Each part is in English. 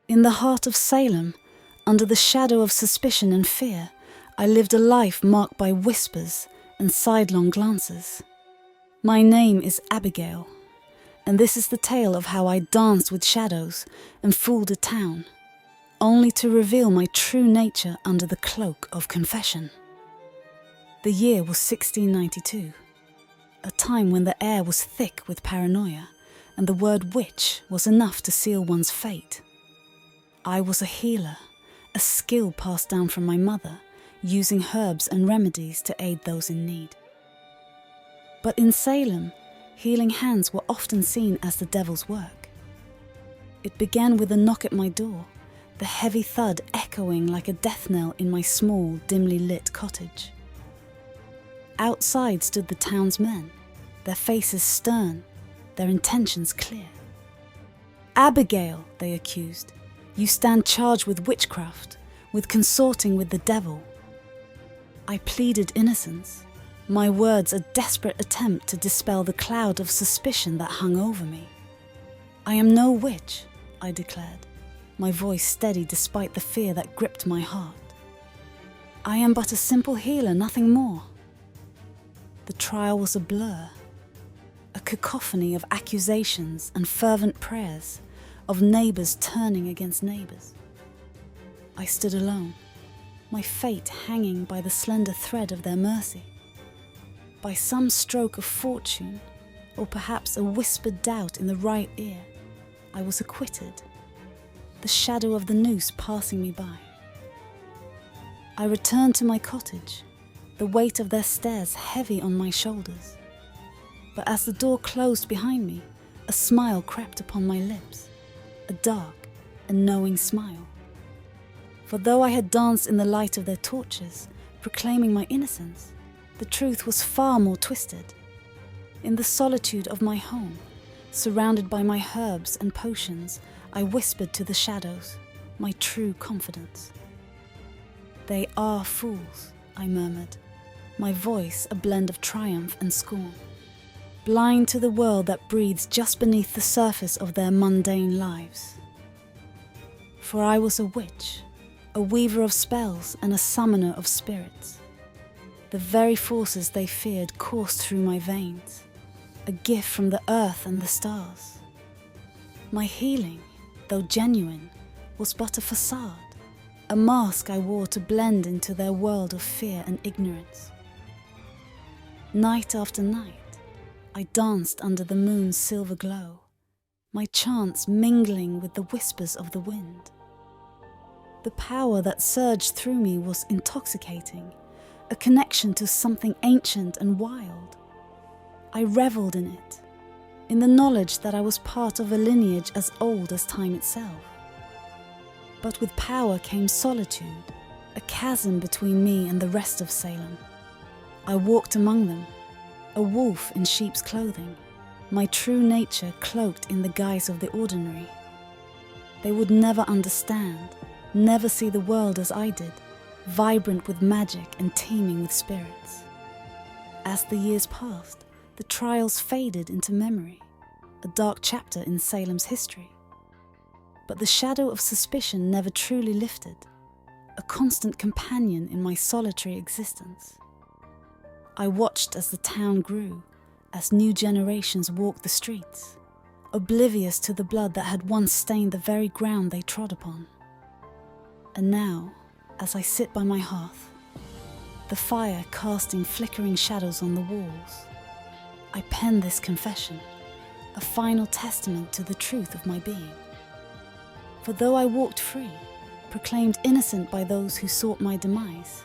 In the heart of Salem, under the shadow of suspicion and fear, I lived a life marked by whispers and sidelong glances. My name is Abigail, and this is the tale of how I danced with shadows and fooled a town, only to reveal my true nature under the cloak of confession. The year was 1692, a time when the air was thick with paranoia, and the word witch was enough to seal one's fate. I was a healer, a skill passed down from my mother, using herbs and remedies to aid those in need. But in Salem, healing hands were often seen as the devil's work. It began with a knock at my door, the heavy thud echoing like a death knell in my small, dimly lit cottage. Outside stood the town's men, their faces stern, their intentions clear. "Abigail," they accused, "you stand charged with witchcraft, with consorting with the devil." I pleaded innocence, my words a desperate attempt to dispel the cloud of suspicion that hung over me. "I am no witch," I declared, my voice steady despite the fear that gripped my heart. "I am but a simple healer, nothing more." The trial was a blur, a cacophony of accusations and fervent prayers, of neighbours turning against neighbours. I stood alone, my fate hanging by the slender thread of their mercy. By some stroke of fortune, or perhaps a whispered doubt in the right ear, I was acquitted, the shadow of the noose passing me by. I returned to my cottage, the weight of their stares heavy on my shoulders. But as the door closed behind me, a smile crept upon my lips, a dark and knowing smile. For though I had danced in the light of their torches, proclaiming my innocence, the truth was far more twisted. In the solitude of my home, surrounded by my herbs and potions, I whispered to the shadows my true confidence. "They are fools," I murmured, my voice a blend of triumph and scorn, blind to the world that breathes just beneath the surface of their mundane lives. For I was a witch, a weaver of spells and a summoner of spirits. The very forces they feared coursed through my veins, a gift from the earth and the stars. My healing, though genuine, was but a facade, a mask I wore to blend into their world of fear and ignorance. Night after night, I danced under the moon's silver glow, my chants mingling with the whispers of the wind. The power that surged through me was intoxicating, a connection to something ancient and wild. I revelled in it, in the knowledge that I was part of a lineage as old as time itself. But with power came solitude, a chasm between me and the rest of Salem. I walked among them, a wolf in sheep's clothing, my true nature cloaked in the guise of the ordinary. They would never understand, never see the world as I did, vibrant with magic and teeming with spirits. As the years passed, the trials faded into memory, a dark chapter in Salem's history. But the shadow of suspicion never truly lifted, a constant companion in my solitary existence. I watched as the town grew, as new generations walked the streets, oblivious to the blood that had once stained the very ground they trod upon. And now, as I sit by my hearth, the fire casting flickering shadows on the walls, I pen this confession, a final testament to the truth of my being. For though I walked free, proclaimed innocent by those who sought my demise,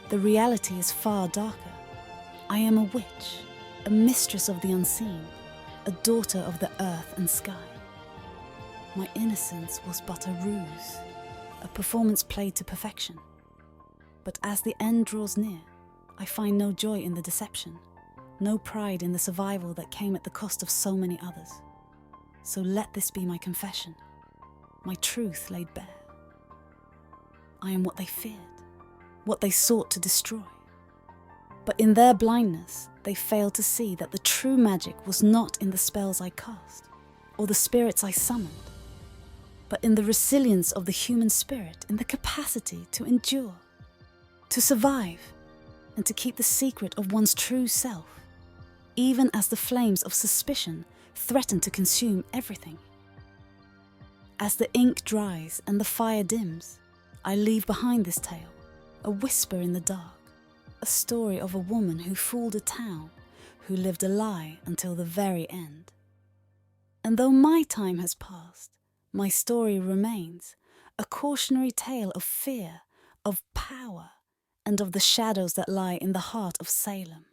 the reality is far darker. I am a witch, a mistress of the unseen, a daughter of the earth and sky. My innocence was but a ruse, a performance played to perfection. But as the end draws near, I find no joy in the deception, no pride in the survival that came at the cost of so many others. So let this be my confession, my truth laid bare. I am what they feared, what they sought to destroy. But in their blindness, they failed to see that the true magic was not in the spells I cast, or the spirits I summoned, but in the resilience of the human spirit, in the capacity to endure, to survive, and to keep the secret of one's true self, even as the flames of suspicion threaten to consume everything. As the ink dries and the fire dims, I leave behind this tale, a whisper in the dark, a story of a woman who fooled a town, who lived a lie until the very end. And though my time has passed, my story remains, a cautionary tale of fear, of power, and of the shadows that lie in the heart of Salem.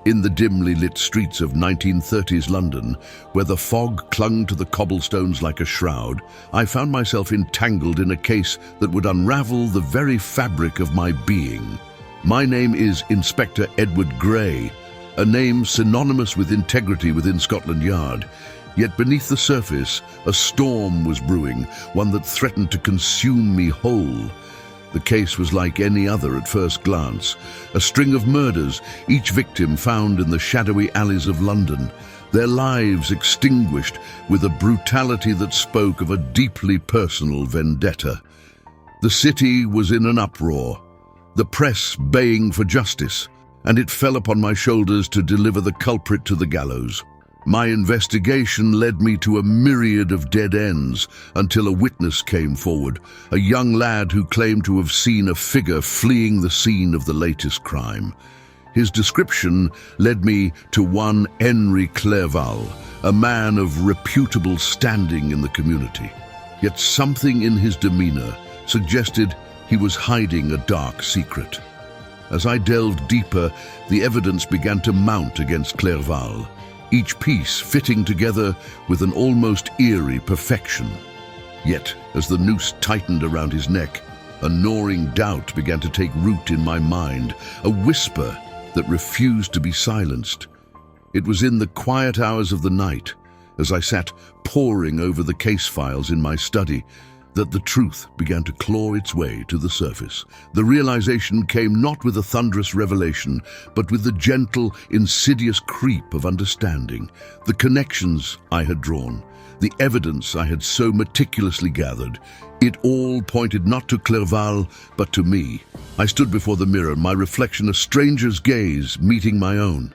In the dimly lit streets of 1930s London, where the fog clung to the cobblestones like a shroud, I found myself entangled in a case that would unravel the very fabric of my being. My name is Inspector Edward Gray, a name synonymous with integrity within Scotland Yard. Yet beneath the surface, a storm was brewing, one that threatened to consume me whole. The case was like any other at first glance, a string of murders, each victim found in the shadowy alleys of London, their lives extinguished with a brutality that spoke of a deeply personal vendetta. The city was in an uproar, the press baying for justice, and it fell upon my shoulders to deliver the culprit to the gallows. My investigation led me to a myriad of dead ends until a witness came forward, a young lad who claimed to have seen a figure fleeing the scene of the latest crime. His description led me to one Henry Clerval, a man of reputable standing in the community. Yet something in his demeanor suggested he was hiding a dark secret. As I delved deeper, the evidence began to mount against Clerval, each piece fitting together with an almost eerie perfection. Yet, as the noose tightened around his neck, a gnawing doubt began to take root in my mind, a whisper that refused to be silenced. It was in the quiet hours of the night, as I sat poring over the case files in my study, that the truth began to claw its way to the surface. The realization came not with a thunderous revelation, but with the gentle, insidious creep of understanding. The connections I had drawn, the evidence I had so meticulously gathered, it all pointed not to Clerval, but to me. I stood before the mirror, my reflection a stranger's gaze meeting my own.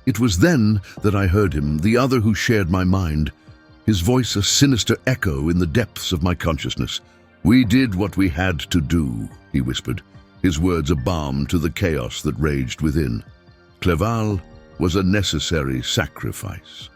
It was then that I heard him, the other who shared my mind, his voice a sinister echo in the depths of my consciousness. "We did what we had to do," he whispered, his words a balm to the chaos that raged within. Clerval was a necessary sacrifice.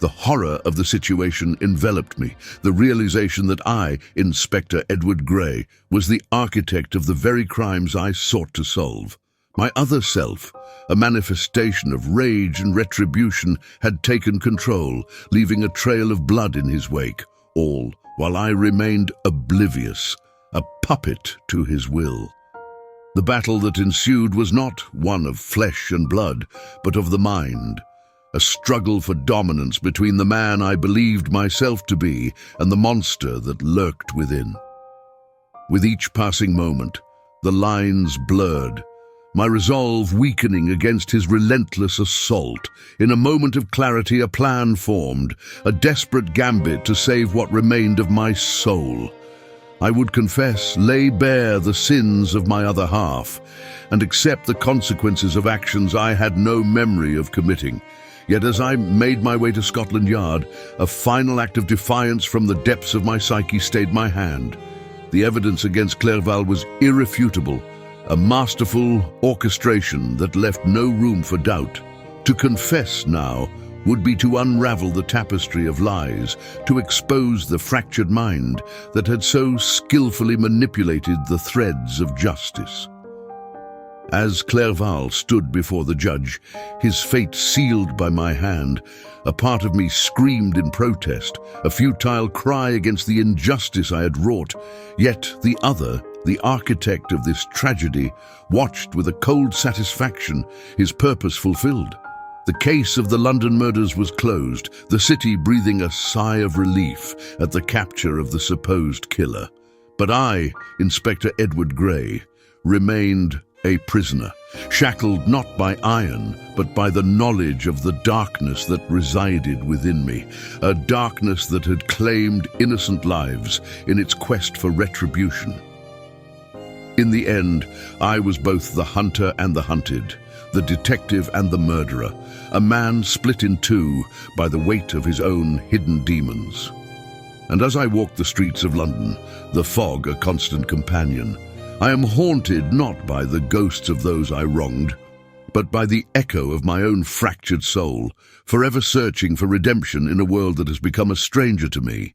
The horror of the situation enveloped me, the realization that I, Inspector Edward Gray, was the architect of the very crimes I sought to solve. My other self, a manifestation of rage and retribution, had taken control, leaving a trail of blood in his wake, all while I remained oblivious, a puppet to his will. The battle that ensued was not one of flesh and blood, but of the mind, a struggle for dominance between the man I believed myself to be and the monster that lurked within. With each passing moment, the lines blurred, my resolve weakening against his relentless assault. In a moment of clarity, a plan formed, a desperate gambit to save what remained of my soul. I would confess, lay bare the sins of my other half, and accept the consequences of actions I had no memory of committing. Yet as I made my way to Scotland Yard, a final act of defiance from the depths of my psyche stayed my hand. The evidence against Clerval was irrefutable, a masterful orchestration that left no room for doubt. To confess now would be to unravel the tapestry of lies, to expose the fractured mind that had so skillfully manipulated the threads of justice. As Clerval stood before the judge, his fate sealed by my hand, a part of me screamed in protest, a futile cry against the injustice I had wrought. Yet the other, the architect of this tragedy, watched with a cold satisfaction, his purpose fulfilled. The case of the London murders was closed, the city breathing a sigh of relief at the capture of the supposed killer. But I, Inspector Edward Gray, remained a prisoner, shackled not by iron, but by the knowledge of the darkness that resided within me, a darkness that had claimed innocent lives in its quest for retribution. In the end, I was both the hunter and the hunted, the detective and the murderer, a man split in two by the weight of his own hidden demons. And as I walk the streets of London, the fog a constant companion, I am haunted not by the ghosts of those I wronged, but by the echo of my own fractured soul, forever searching for redemption in a world that has become a stranger to me.